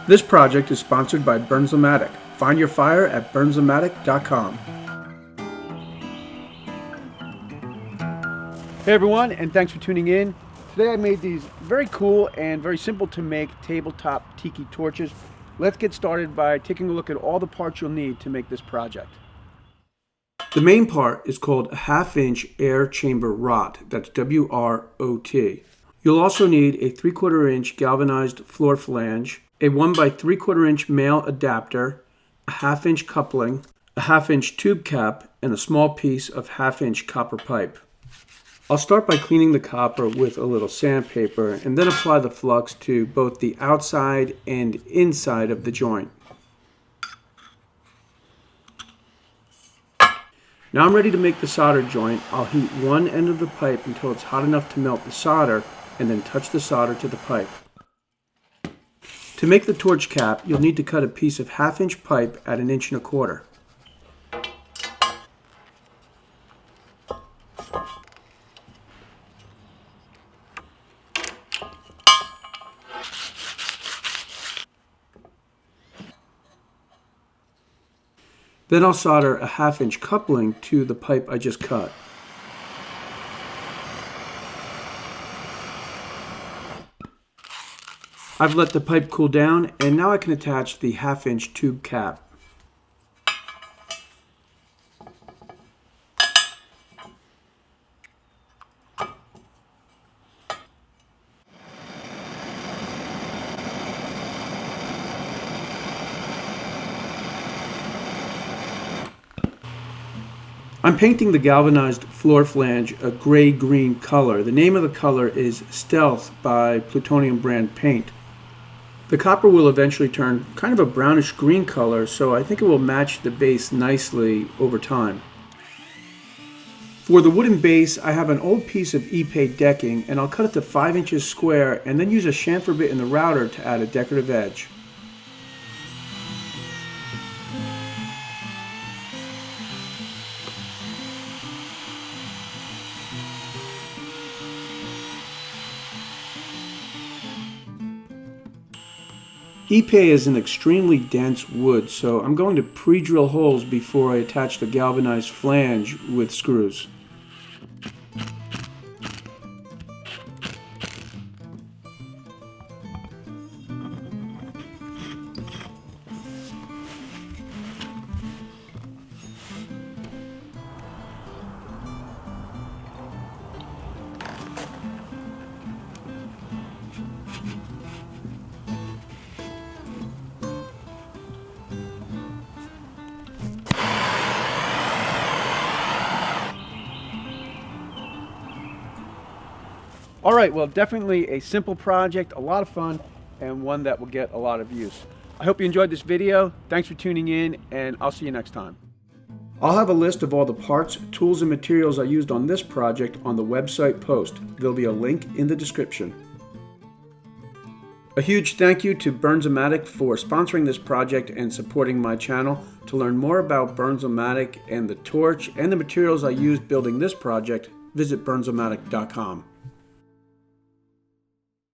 This project is sponsored by Burns-O-Matic. Find your fire at burns-o-matic.com. Hey everyone, and thanks for tuning in. Today I made these very cool and very simple to make tabletop tiki torches. Let's get started by taking a look at all the parts you'll need to make this project. The main part is called a 1/2-inch air chamber rot. That's WROT. You'll also need a 3/4 inch galvanized floor flange, a 1 by 3/4 inch male adapter, a 1/2 inch coupling, a 1/2 inch tube cap, and a small piece of 1/2 inch copper pipe. I'll start by cleaning the copper with a little sandpaper and then apply the flux to both the outside and inside of the joint. Now I'm ready to make the solder joint. I'll heat one end of the pipe until it's hot enough to melt the solder and then touch the solder to the pipe. To make the torch cap, you'll need to cut a piece of 1/2 inch pipe at 1 1/4 inches. Then I'll solder a 1/2 inch coupling to the pipe I just cut. I've let the pipe cool down, and now I can attach the 1/2 inch tube cap. I'm painting the galvanized floor flange a gray-green color. The name of the color is Stealth by Plutonium brand paint. The copper will eventually turn kind of a brownish green color, so I think it will match the base nicely over time. For the wooden base, I have an old piece of Ipe decking, and I'll cut it to 5 inches square and then use a chamfer bit in the router to add a decorative edge. Ipe is an extremely dense wood, so I'm going to pre-drill holes before I attach the galvanized flange with screws. Alright, well, definitely a simple project, a lot of fun, and one that will get a lot of use. I hope you enjoyed this video. Thanks for tuning in, and I'll see you next time. I'll have a list of all the parts, tools, and materials I used on this project on the website post. There'll be a link in the description. A huge thank you to Burns-O-Matic for sponsoring this project and supporting my channel. To learn more about Burns-O-Matic and the torch and the materials I used building this project, visit burns-o-matic.com.